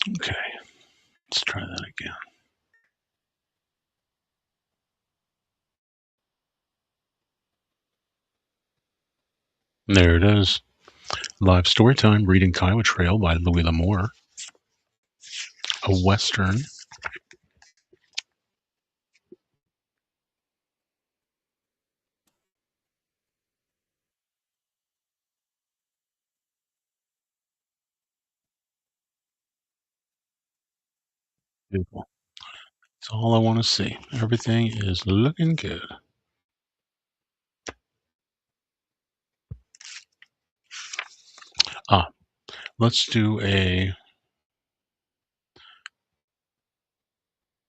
Okay, let's try that again. There it is. Live Storytime, reading Kiowa Trail by Louis L'Amour, a Western. Beautiful. That's all I want to see. Everything is looking good. Let's do a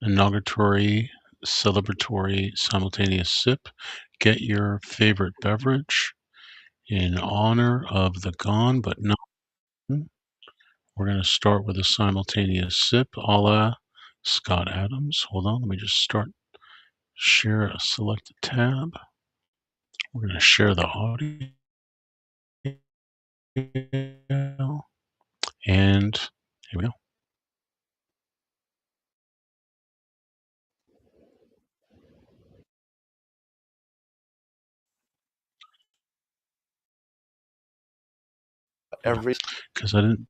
inauguratory, celebratory, simultaneous sip. Get your favorite beverage in honor of the gone but not. We're going to start with a simultaneous sip a la Scott Adams. Hold on, let me just share a selected tab. We're going to share the audio. And here we go. Because I didn't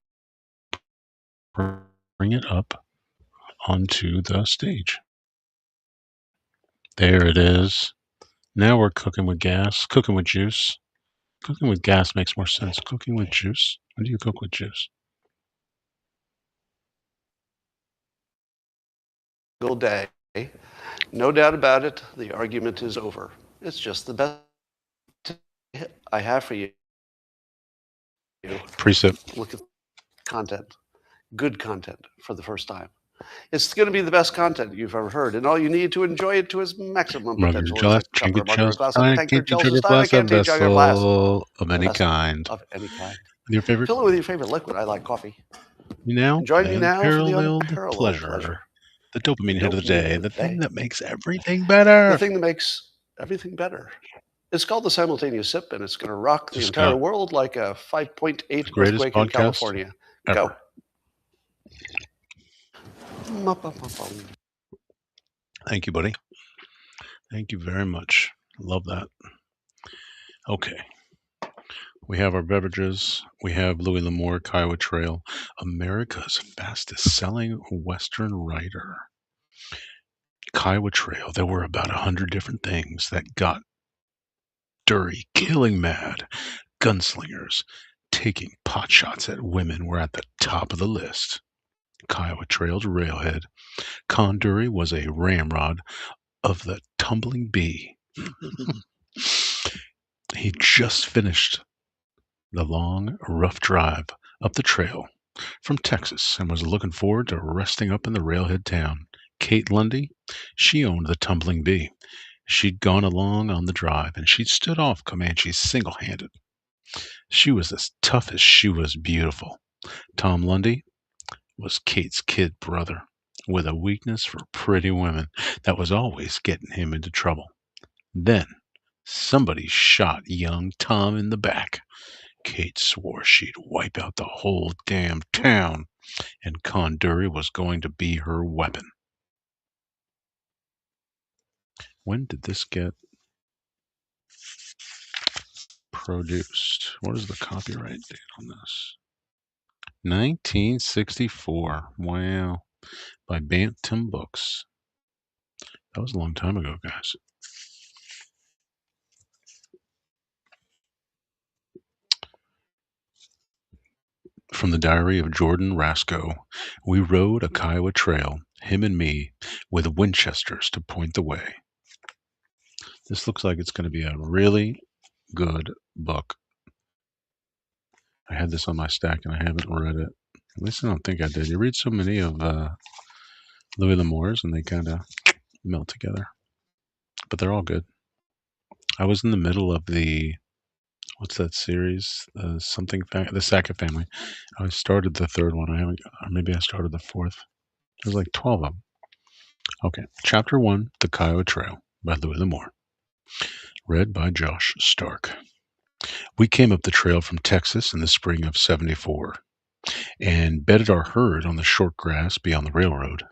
bring it up onto the stage. There it is. Now we're cooking with gas, cooking with juice. Cooking with gas makes more sense. Cooking with juice. When do you cook with juice? Day. No doubt about it, the argument is over. It's just the best I have for you. Precept. Look at content, good content for the first time. It's going to be the best content you've ever heard, and all you need to enjoy it to its maximum potential is a cup or mug or a glass of a tankard, chalice, stein, a canteen, jug, or glass of any kind. of any kind. Your favorite? Fill it with your favorite liquid. I like coffee. Now, Join me now for the unparalleled unparalleled pleasure. The dopamine hit of the day. The thing that makes everything The better. thing that makes everything better. It's called the simultaneous sip, and it's going to rock the Just entire world like a 5.8 greatest earthquake in podcast California. ever. Go. Thank you, buddy. Thank you very much. Love that. Okay. We have our beverages. We have Louis L'Amour, Kiowa Trail, America's fastest selling Western writer. Kiowa Trail, there were about 100 different things that got Dury killing mad. Gunslingers taking potshots at women were at the top of the list. Kiowa Trail's railhead. Dury was a ramrod of the tumbling bee. He just finished the long, rough drive up the trail from Texas and was looking forward to resting up in the railhead town. Kate Lundy, she owned the tumbling bee. She'd gone along on the drive and she'd stood off Comanches single-handed. She was as tough as she was beautiful. Tom Lundy was Kate's kid brother with a weakness for pretty women that was always getting him into trouble. Then somebody shot young Tom in the back. Kate swore she'd wipe out the whole damn town, and Dury was going to be her weapon. When did this get produced? What is the copyright date on this? 1964. Wow. By Bantam Books. That was a long time ago, guys. From the diary of Jordan Rasco, we rode a Kiowa trail, him and me, with Winchesters to point the way. This looks like it's going to be a really good book. I had this on my stack and I haven't read it. At least I don't think I did. You read so many of Louis L'Amour's and they kind of melt together. But they're all good. I was in the middle of what's that series? The Sackett family. I started the third one. I haven't, or maybe I started the fourth. There's like 12 of them. Okay. Chapter 1, The Kiowa Trail by Louis L'Amour. Read by Josh Stark. We came up the trail from Texas in the spring of '74. and bedded our herd on the short grass beyond the railroad.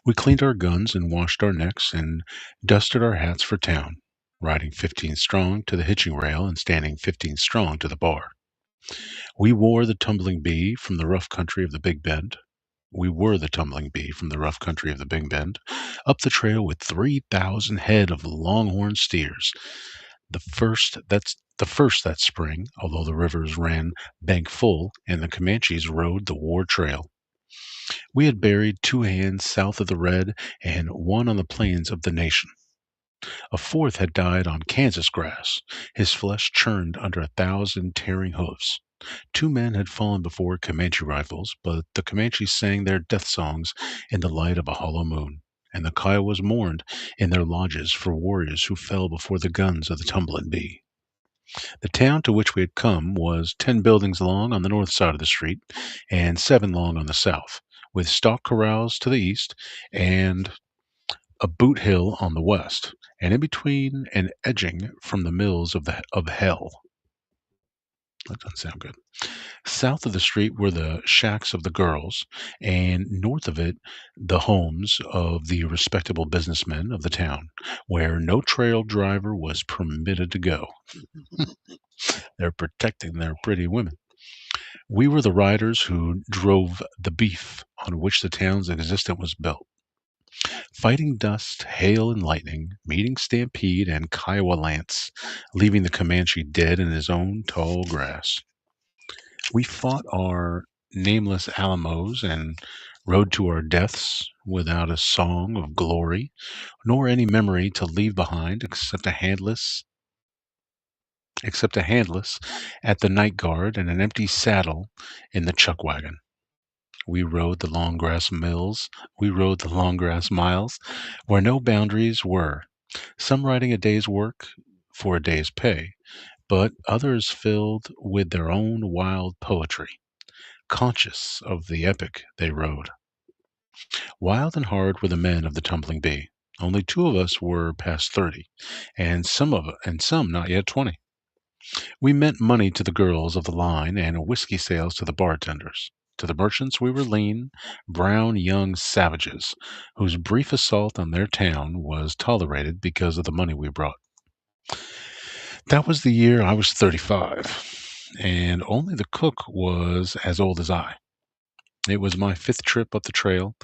We cleaned our guns and washed our necks and dusted our hats for town, riding 15 strong to the hitching rail and standing 15 strong to the bar. We wore the tumbling bee from the rough country of the Big Bend. We were the tumbling bee from the rough country of the Big Bend, up the trail with 3,000 head of longhorn steers. The first that spring, although the rivers ran bank full and the Comanches rode the war trail. We had buried 2 hands south of the Red and one on the plains of the nation. A fourth had died on Kansas grass, his flesh churned under 1,000 tearing hoofs. 2 men had fallen before Comanche rifles, but the Comanches sang their death songs in the light of a hollow moon, and the Kiowas mourned in their lodges for warriors who fell before the guns of the tumbling bee. The town to which we had come was 10 buildings long on the north side of the street and 7 long on the south, with stock corrals to the east and a boot hill on the west, and in between an edging from the mills of hell. That doesn't sound good. South of the street were the shacks of the girls, and north of it, the homes of the respectable businessmen of the town, where no trail driver was permitted to go. They're protecting their pretty women. We were the riders who drove the beef on which the town's existence was built. Fighting dust, hail, and lightning, meeting stampede and Kiowa lance, leaving the Comanche dead in his own tall grass. We fought our nameless Alamos and rode to our deaths without a song of glory, nor any memory to leave behind except a handless at the night guard and an empty saddle in the chuck wagon. We rode the long grass mills, we rode the long grass miles, where no boundaries were, some writing a day's work for a day's pay, but others filled with their own wild poetry, conscious of the epic they rode. Wild and hard were the men of the tumbling bee. Only 2 of us were past 30, and some not yet 20. We meant money to the girls of the line and whiskey sales to the bartenders. To the merchants we were lean, brown young savages, whose brief assault on their town was tolerated because of the money we brought. That was the year I was 35, and only the cook was as old as I. It was my 5th trip up the trail.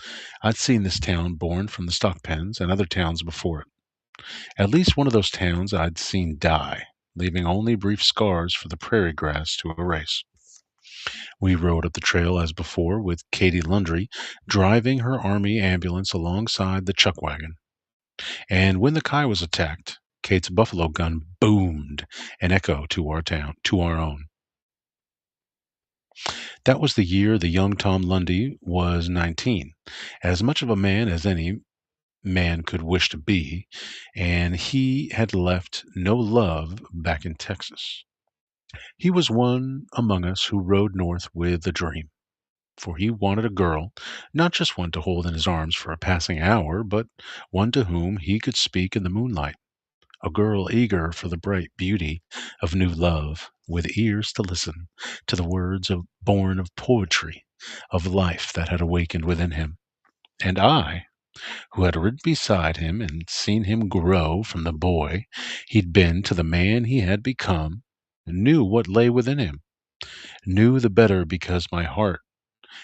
I'd seen this town born from the stock pens and other towns before it. At least one of those towns I'd seen die, leaving only brief scars for the prairie grass to erase. We rode up the trail as before, with Katie Lundry driving her army ambulance alongside the chuck wagon. And when the Kai was attacked, Kate's buffalo gun boomed an echo to our town, to our own. That was the year the young Tom Lundy was 19, as much of a man as any man could wish to be, and he had left no love back in Texas. He was one among us who rode north with a dream, for he wanted a girl, not just one to hold in his arms for a passing hour, but one to whom he could speak in the moonlight, a girl eager for the bright beauty of new love, with ears to listen to the words born of poetry, of life that had awakened within him. And I, who had ridden beside him and seen him grow from the boy he'd been to the man he had become, knew what lay within him, knew the better because my heart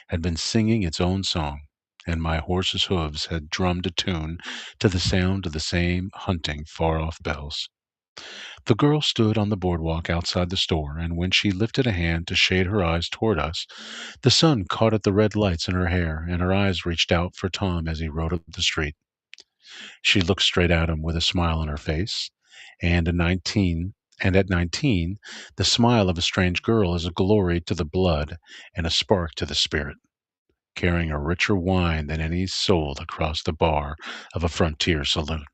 had been singing its own song, and my horse's hoofs had drummed a tune to the sound of the same hunting far-off bells. The girl stood on the boardwalk outside the store, and when she lifted a hand to shade her eyes toward us, the sun caught at the red lights in her hair, and her eyes reached out for Tom as he rode up the street. She looked straight at him with a smile on her face, and at 19, the smile of a strange girl is a glory to the blood and a spark to the spirit, carrying a richer wine than any sold across the bar of a frontier saloon.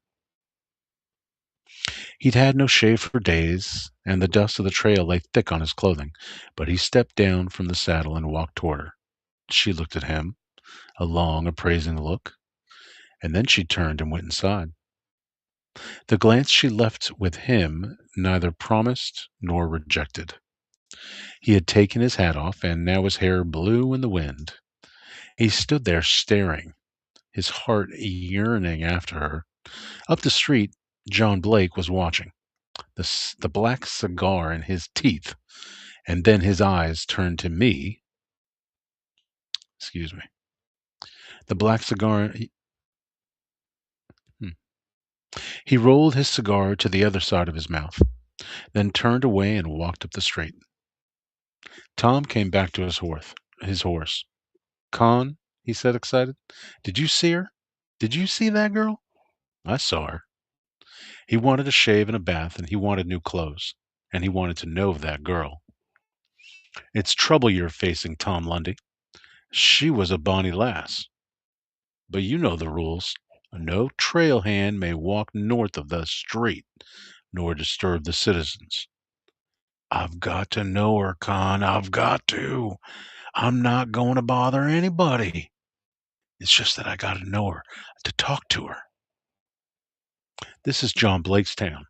He'd had no shave for days, and the dust of the trail lay thick on his clothing, but he stepped down from the saddle and walked toward her. She looked at him, a long, appraising look, and then she turned and went inside. The glance she left with him neither promised nor rejected. He had taken his hat off, and now his hair blew in the wind. He stood there staring, his heart yearning after her. Up the street, John Blake was watching, the black cigar in his teeth, and then his eyes turned to me. Excuse me. The black cigar. Hmm. He rolled his cigar to the other side of his mouth, then turned away and walked up the street. Tom came back to his horse. Con, he said, excited. Did you see her? Did you see that girl? I saw her. He wanted a shave and a bath, and he wanted new clothes, and he wanted to know that girl. It's trouble you're facing, Tom Lundy. She was a bonny lass. But you know the rules. No trail hand may walk north of the street, nor disturb the citizens. I've got to know her, Con. I've got to. I'm not going to bother anybody. It's just that I got to know her, to talk to her. This is John Blake's town.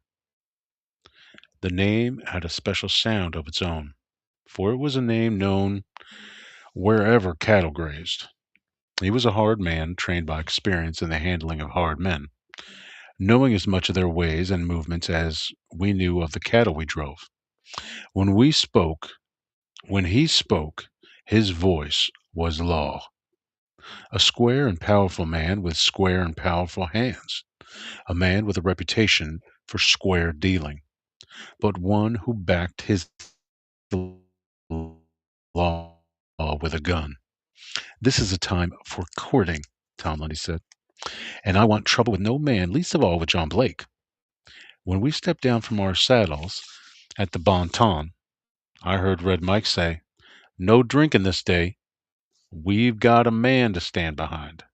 The name had a special sound of its own, for it was a name known wherever cattle grazed. He was a hard man, trained by experience in the handling of hard men, knowing as much of their ways and movements as we knew of the cattle we drove. When we spoke, when he spoke, his voice was law. A square and powerful man with square and powerful hands. A man with a reputation for square dealing, but one who backed his law with a gun. This is a time for courting, Tom Lundy said, and I want trouble with no man, least of all with John Blake. When we stepped down from our saddles at the Bon Ton, I heard Red Mike say, "No drinking this day. We've got a man to stand behind."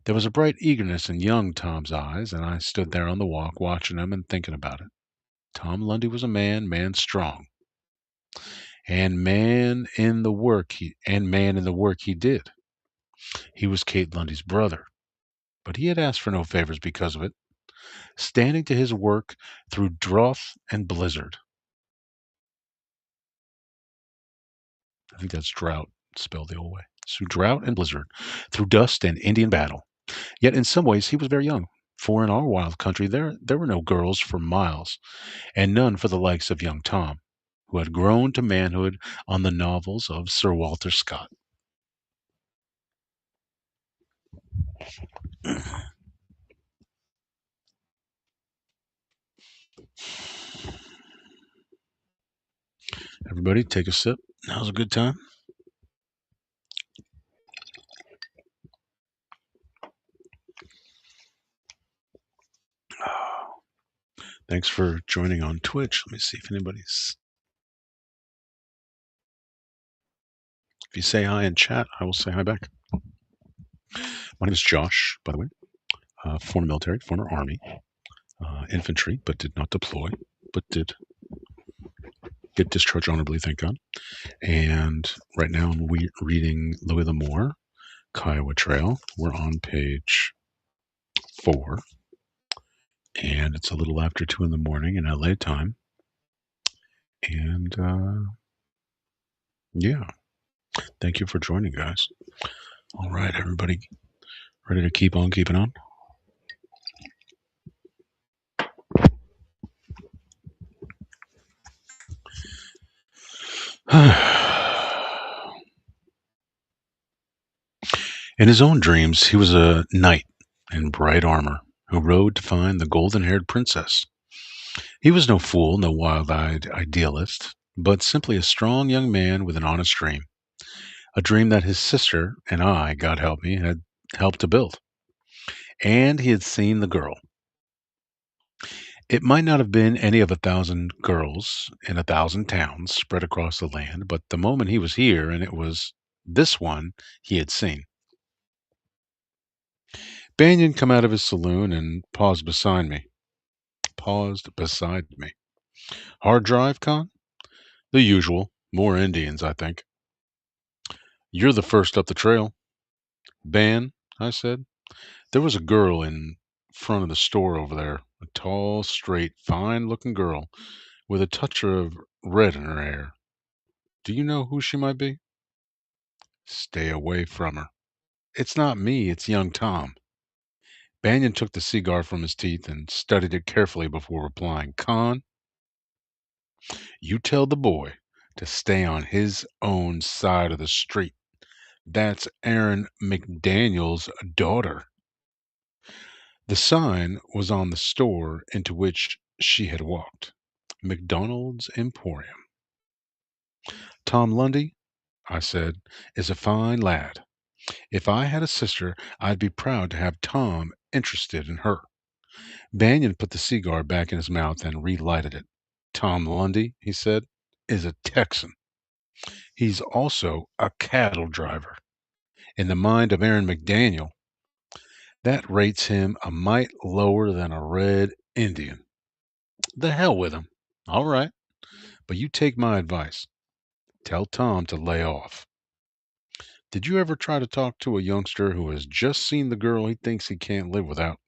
There was a bright eagerness in young Tom's eyes, and I stood there on the walk watching him and thinking about it. Tom Lundy was a man strong, and man in the work he did. He was Kate Lundy's brother, but he had asked for no favors because of it, standing to his work through drouth and blizzard. I think that's drought spelled the old way. Through drought and blizzard, through dust and Indian battle. Yet in some ways he was very young, for in our wild country there were no girls for miles, and none for the likes of young Tom, who had grown to manhood on the novels of Sir Walter Scott. Everybody, take a sip. Now's a good time. Thanks for joining on Twitch. Let me see if anybody's. If you say hi in chat, I will say hi back. My name is Josh, by the way. Former military, former Army, infantry, but did not deploy, but did get discharged honorably, thank God. And right now I'm reading Louis L'Amour, Kiowa Trail. We're on page 4, and it's a little after 2 in the morning in LA time. And yeah, thank you for joining, guys. All right, everybody, ready to keep on keeping on? In his own dreams, he was a knight in bright armor who rode to find the golden-haired princess. He was no fool, no wild-eyed idealist, but simply a strong young man with an honest dream, a dream that his sister and I, God help me, had helped to build. And he had seen the girl. It might not have been any of 1,000 girls in 1,000 towns spread across the land, but the moment he was here, and it was this one he had seen. Banyan come out of his saloon and paused beside me. Hard drive, Con? The usual. More Indians, I think. You're the first up the trail. Ban, I said. There was a girl in front of the store over there. A tall, straight, fine-looking girl with a touch of red in her hair. Do you know who she might be? Stay away from her. It's not me, it's young Tom. Banyan took the cigar from his teeth and studied it carefully before replying. Con, you tell the boy to stay on his own side of the street. That's Aaron McDaniel's daughter. The sign was on the store into which she had walked. McDonald's Emporium. Tom Lundy, I said, is a fine lad. If I had a sister, I'd be proud to have Tom interested in her. Banyan put the cigar back in his mouth and relighted it. Tom Lundy, he said, is a Texan. He's also a cattle driver. In the mind of Aaron McDaniel, that rates him a mite lower than a red Indian. The hell with him. All right, but you take my advice. Tell Tom to lay off. Did you ever try to talk to a youngster who has just seen the girl he thinks he can't live without?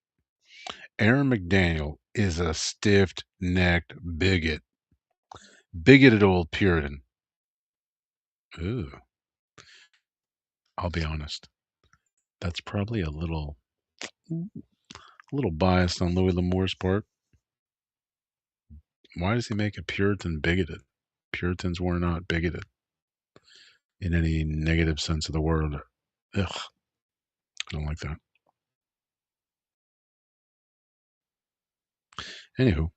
Aaron McDaniel is a stiff-necked bigot. Bigoted old Puritan. Ooh, I'll be honest. That's probably a little biased on Louis L'Amour's part. Why does he make a Puritan bigoted? Puritans were not bigoted in any negative sense of the word. Ugh, I don't like that. Anywho,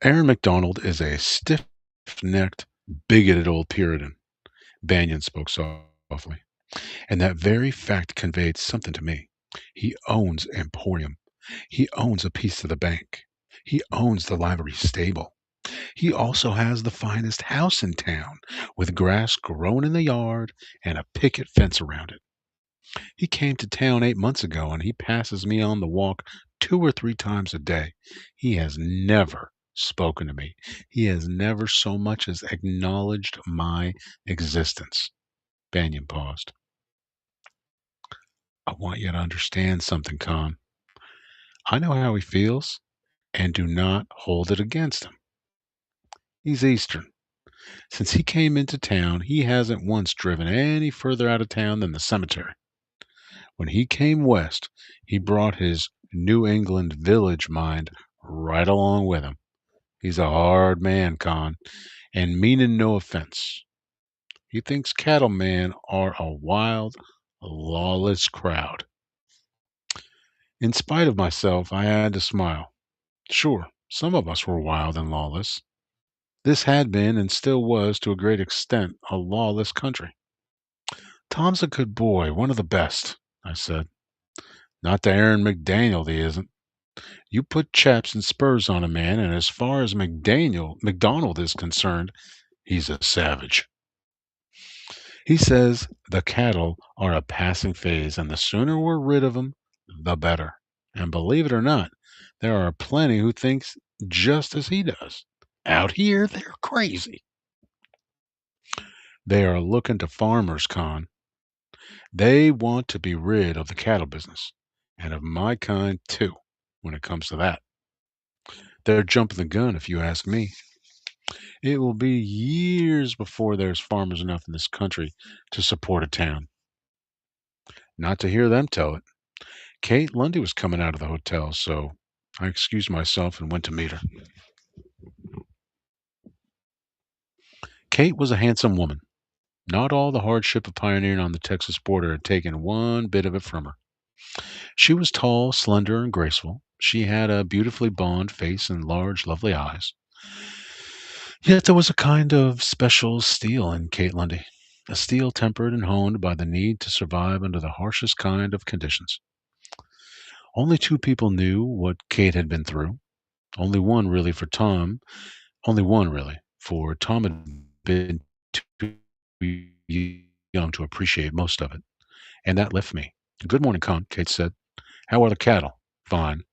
Aaron McDonald is a stiff-necked, bigoted old Puritan. Banyan spoke softly. And that very fact conveyed something to me. He owns Emporium. He owns a piece of the bank. He owns the livery stable. He also has the finest house in town, with grass growing in the yard and a picket fence around it. He came to town 8 months ago, and he passes me on the walk 2 or 3 times a day. He has never spoken to me. He has never so much as acknowledged my existence. Banyan paused. I want you to understand something, Con. I know how he feels and do not hold it against him. He's Eastern. Since he came into town, he hasn't once driven any further out of town than the cemetery. When he came west, he brought his New England village mind right along with him. He's a hard man, Con, and meaning no offense. He thinks cattlemen are a wild, lawless crowd. In spite of myself, I had to smile. Sure, some of us were wild and lawless. This had been and still was to a great extent a lawless country. Tom's a good boy, one of the best, I said. Not to Aaron McDaniel, he isn't. You put chaps and spurs on a man, and as far as McDonald is concerned, he's a savage. He says the cattle are a passing phase, and the sooner we're rid of 'em, the better. And believe it or not, there are plenty who thinks just as he does. Out here, they're crazy. They are looking to farmers, Con. They want to be rid of the cattle business, and of my kind too, when it comes to that. They're jumping the gun, if you ask me. It will be years before there's farmers enough in this country to support a town. Not to hear them tell it. Kate Lundy was coming out of the hotel, so I excused myself and went to meet her. Kate was a handsome woman. Not all the hardship of pioneering on the Texas border had taken one bit of it from her. She was tall, slender, and graceful. She had a beautifully blonde face and large, lovely eyes. Yet there was a kind of special steel in Kate Lundy, a steel tempered and honed by the need to survive under the harshest kind of conditions. Only two people knew what Kate had been through. Only one, really, for Tom. Only one, really, for Tom had been too young to appreciate most of it. And that left me. Good morning, Con, Kate said. How are the cattle? Fine.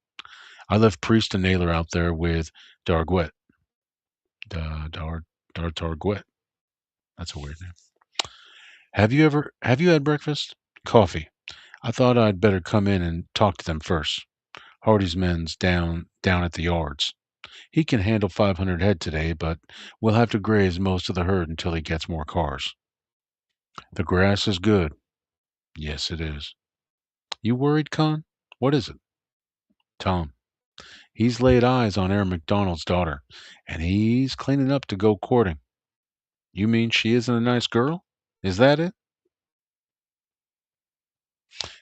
I left Priest and Naylor out there with Darguet. Darguet. That's a weird name. Have you had breakfast? Coffee. I thought I'd better come in and talk to them first. Hardy's men's down at the yards. He can handle 500 head today, but we'll have to graze most of the herd until he gets more cars. The grass is good. Yes, it is. You worried, Con? What is it? Tom. He's laid eyes on Aaron McDonald's daughter, and he's cleaning up to go courting. You mean she isn't a nice girl? Is that it?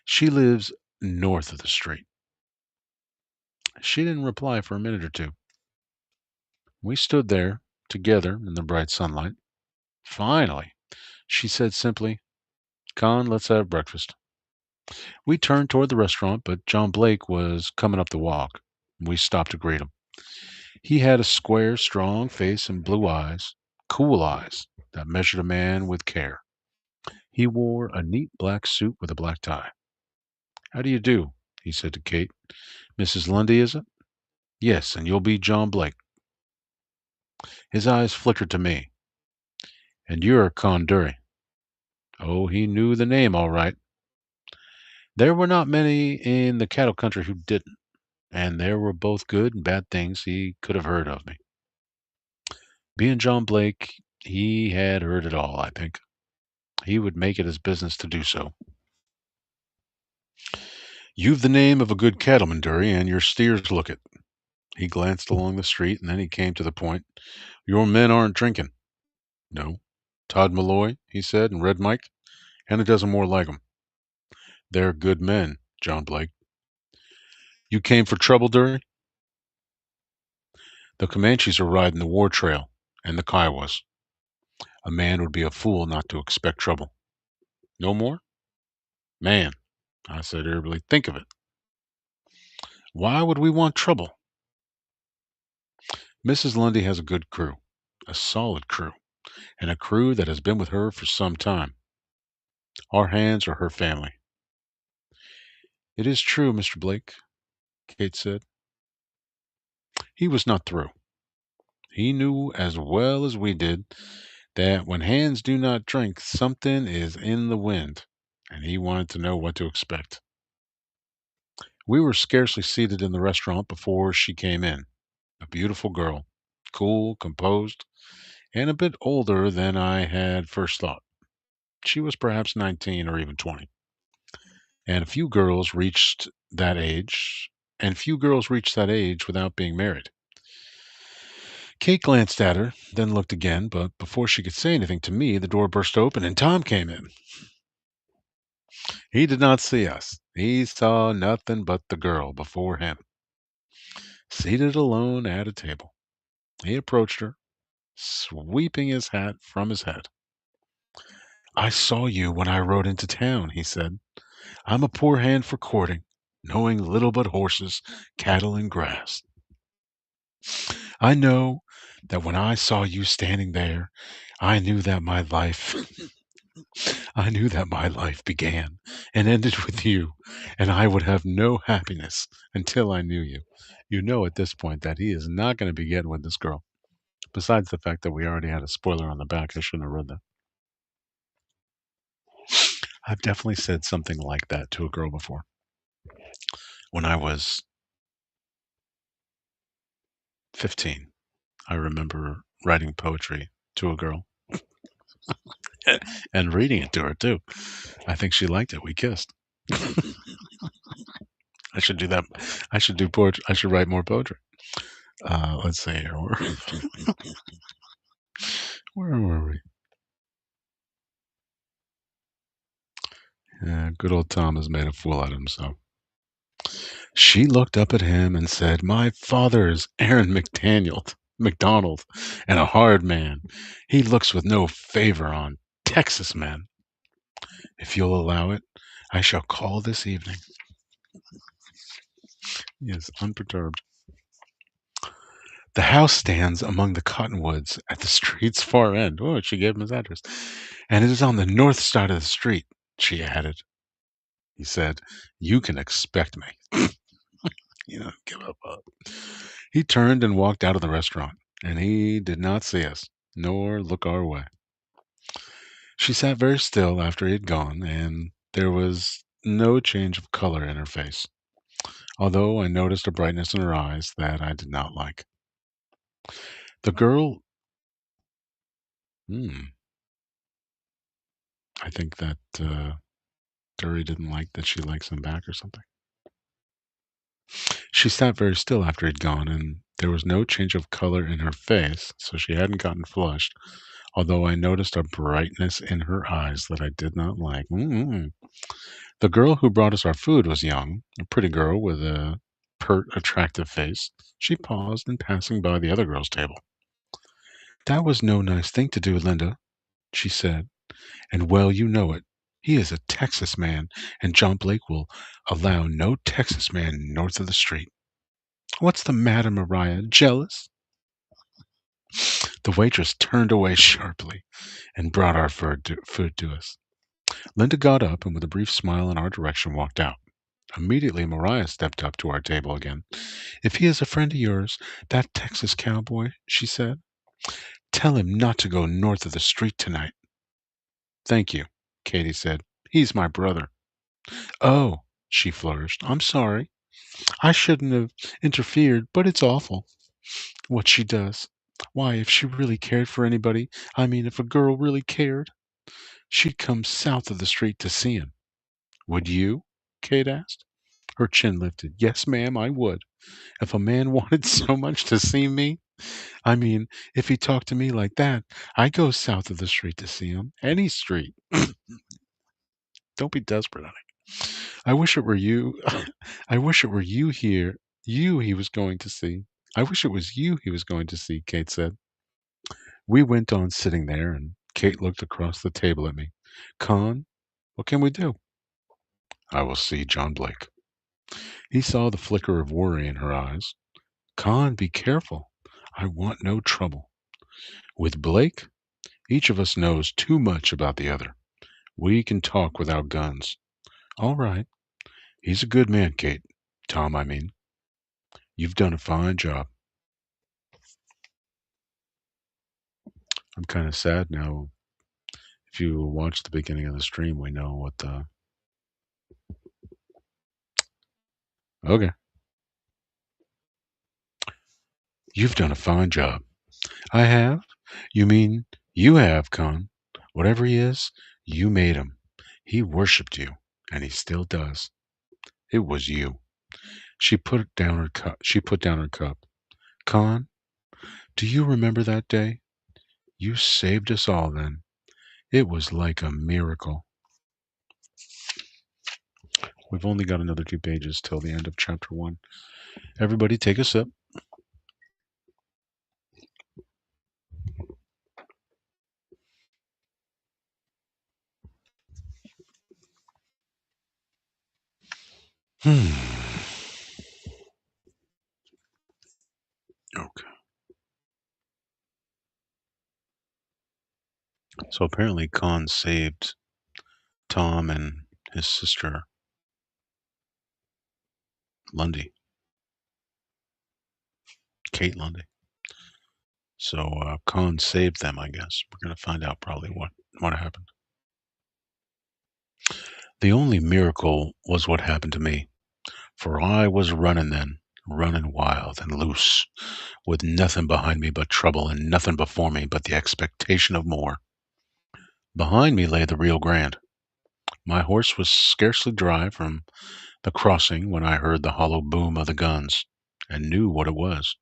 She lives north of the street. She didn't reply for a minute or two. We stood there together in the bright sunlight. Finally, she said simply, Con, let's have breakfast. We turned toward the restaurant, but John Blake was coming up the walk. We stopped to greet him. He had a square, strong face and blue eyes, cool eyes that measured a man with care. He wore a neat black suit with a black tie. How do you do? He said to Kate. Mrs. Lundy, is it? Yes, and you'll be John Blake. His eyes flickered to me. And you're Conduri. Oh, he knew the name all right. There were not many in the cattle country who didn't, and there were both good and bad things he could have heard of me. Being John Blake, he had heard it all, I think. He would make it his business to do so. You've the name of a good cattleman, Dury, and your steers look it. He glanced along the street, and then he came to the point. Your men aren't drinking. No. Todd Malloy, he said, and Red Mike, and a dozen more like 'em. They're good men, John Blake. You came for trouble, Dury? The Comanches are riding the war trail, and the Kiowas. A man would be a fool not to expect trouble. No more? Man, I said irritably, think of it. Why would we want trouble? Mrs. Lundy has a good crew, a solid crew, and a crew that has been with her for some time. Our hands are her family. It is true, Mr. Blake, Kate said. He was not through. He knew as well as we did that when hands do not drink, something is in the wind, and he wanted to know what to expect. We were scarcely seated in the restaurant before she came in. A beautiful girl, cool, composed, and a bit older than I had first thought. She was perhaps 19 or even 20. And few girls reached that age without being married. Kate glanced at her, then looked again, but before she could say anything to me, the door burst open and Tom came in. He did not see us. He saw nothing but the girl before him, seated alone at a table. He approached her, sweeping his hat from his head. I saw you when I rode into town, he said. I'm a poor hand for courting, knowing little but horses, cattle, and grass. I know that when I saw you standing there, I knew that my life I knew that my life began and ended with you, and I would have no happiness until I knew you. You know at this point that he is not going to be getting with this girl. Besides the fact that we already had a spoiler on the back, I shouldn't have read that. I've definitely said something like that to a girl before. When I was 15, I remember writing poetry to a girl and reading it to her too. I think she liked it. We kissed. I should do that. I should do poetry. I should write more poetry. Let's see here. Where were we? Yeah, good old Tom has made a fool out of himself. She looked up at him and said, My father is Aaron McDonald, and a hard man. He looks with no favor on Texas men. If you'll allow it, I shall call this evening. He is unperturbed. The house stands among the cottonwoods at the street's far end. Oh, she gave him his address. And it is on the north side of the street, she added. He said, You can expect me. Give up. He turned and walked out of the restaurant, and he did not see us, nor look our way. She sat very still after he had gone, and there was no change of color in her face, although I noticed a brightness in her eyes that I did not like. The girl, hmm, I think that Dury didn't like that she likes him back or something. She sat very still after he'd gone, and there was no change of color in her face, so she hadn't gotten flushed, although I noticed a brightness in her eyes that I did not like. The girl who brought us our food was young, a pretty girl with a pert, attractive face. She paused in passing by the other girl's table. "That was no nice thing to do, Linda," she said, "and well you know it. He is a Texas man, and John Blake will allow no Texas man north of the street. What's the matter, Maria? Jealous?" The waitress turned away sharply and brought our food to us. Linda got up and with a brief smile in our direction walked out. Immediately, Maria stepped up to our table again. "If he is a friend of yours, that Texas cowboy," she said, "tell him not to go north of the street tonight." "Thank you," Katie said. "He's my brother." "Oh," she flourished, "I'm sorry. I shouldn't have interfered, but it's awful what she does. Why, if she really cared for anybody, I mean, if a girl really cared, she'd come south of the street to see him." "Would you?" Kate asked. Her chin lifted. "Yes, ma'am, I would. If a man wanted so much to see me, I mean, if he talked to me like that, I'd go south of the street to see him. Any street." "Don't be desperate, honey. I wish it were you. I wish it were you here. You he was going to see. I wish it was you he was going to see," Kate said. We went on sitting there, and Kate looked across the table at me. "Con, what can we do?" "I will see John Blake." He saw the flicker of worry in her eyes. "Con, be careful. I want no trouble. With Blake, each of us knows too much about the other. We can talk without guns." "All right. He's a good man, Kate. Tom, I mean. You've done a fine job." I'm kind of sad now. If you watch the beginning of the stream, we know what the. Okay. "You've done a fine job." "I have? You mean you have, Con. Whatever he is, you made him. He worshipped you, and he still does. It was you." She put down her cup. "Con, do you remember that day? You saved us all then. It was like a miracle." We've only got another 2 pages till the end of chapter 1. Everybody take a sip. Okay. So apparently Con saved Tom and his sister Lundy, Kate Lundy. So Con saved them, I guess. We're going to find out probably what happened. The only miracle was what happened to me, for I was running then, running wild and loose, with nothing behind me but trouble and nothing before me but the expectation of more. Behind me lay the Rio Grande. My horse was scarcely dry from the crossing when I heard the hollow boom of the guns, and knew what it was.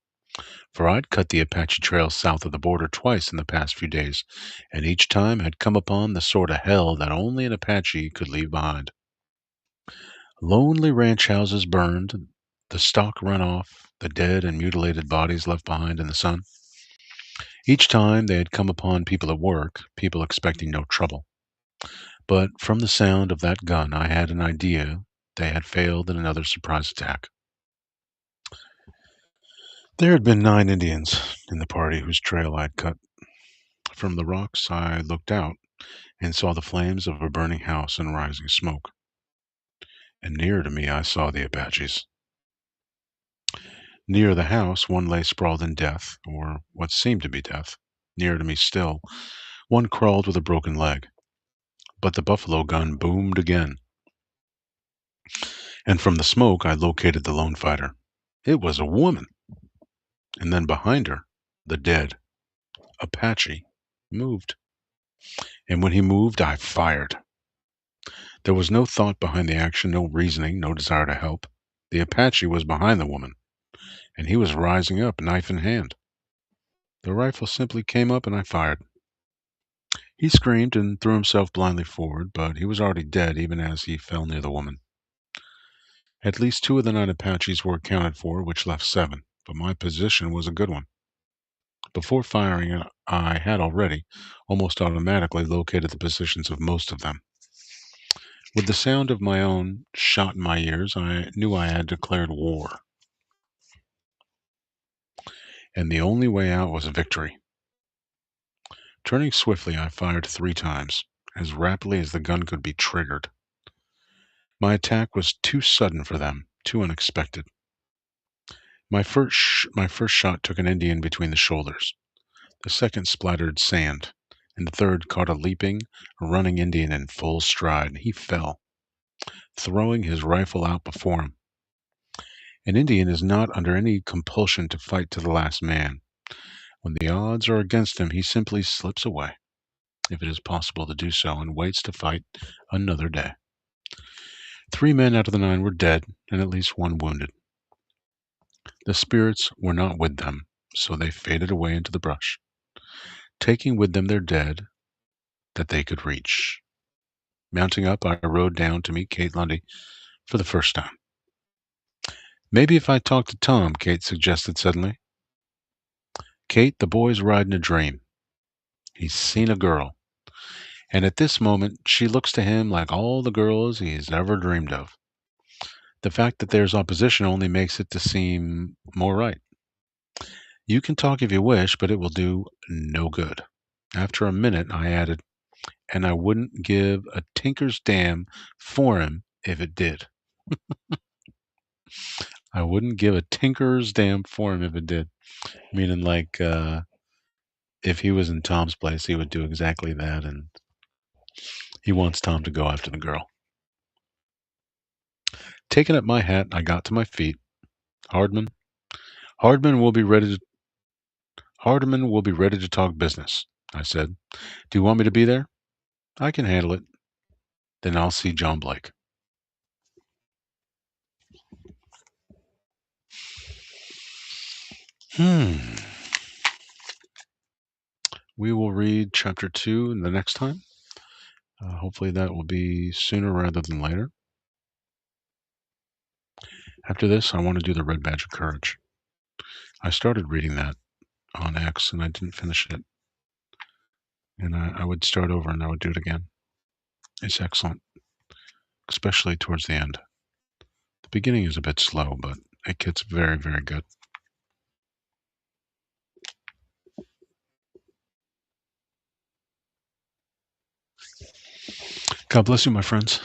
For I'd cut the Apache trail south of the border twice in the past few days, and each time had come upon the sort of hell that only an Apache could leave behind. Lonely ranch houses burned, the stock run off, the dead and mutilated bodies left behind in the sun. Each time they had come upon people at work, people expecting no trouble. But from the sound of that gun, I had an idea they had failed in another surprise attack. There had been 9 Indians in the party whose trail I'd cut. From the rocks, I looked out and saw the flames of a burning house and rising smoke. And nearer to me, I saw the Apaches. Near the house, one lay sprawled in death, or what seemed to be death. Nearer to me still, one crawled with a broken leg. But the buffalo gun boomed again, and from the smoke I located the lone fighter. It was a woman, and then behind her, the dead Apache moved. And when he moved, I fired. There was no thought behind the action, no reasoning, no desire to help. The Apache was behind the woman, and he was rising up, knife in hand. The rifle simply came up, and I fired. He screamed and threw himself blindly forward, but he was already dead even as he fell near the woman. At least 2 of the 9 Apaches were accounted for, which left 7, but my position was a good one. Before firing, I had already, almost automatically, located the positions of most of them. With the sound of my own shot in my ears, I knew I had declared war, and the only way out was victory. Turning swiftly, I fired 3 times, as rapidly as the gun could be triggered. My attack was too sudden for them, too unexpected. My first shot took an Indian between the shoulders. The second splattered sand, and the third caught a leaping, running Indian in full stride. He fell, throwing his rifle out before him. An Indian is not under any compulsion to fight to the last man. When the odds are against him, he simply slips away, if it is possible to do so, and waits to fight another day. 3 men out of the 9 were dead, and at least 1 wounded. The spirits were not with them, so they faded away into the brush, taking with them their dead that they could reach. Mounting up, I rode down to meet Kate Lundy for the first time. Maybe if I talk to Tom, Kate suggested suddenly. Kate, the boy's riding a dream. He's seen a girl, and at this moment she looks to him like all the girls he's ever dreamed of. The fact that there's opposition only makes it to seem more right. You can talk if you wish, but it will do no good. After a minute, I added, and I wouldn't give a tinker's damn for him if it did. I wouldn't give a tinker's damn for him if it did. Meaning, like, if he was in Tom's place, he would do exactly that, and he wants Tom to go after the girl. Taking up my hat, I got to my feet. Hardman, Hardman will be ready to Hardman will be ready to talk business, I said. Do you want me to be there? I can handle it. Then I'll see John Blake. We will read chapter 2 the next time. Hopefully that will be sooner rather than later. After this, I want to do the Red Badge of Courage. I started reading that on X and I didn't finish it. And I would start over and I would do it again. It's excellent, especially towards the end. The beginning is a bit slow, but it gets very, very good. God bless you, my friends.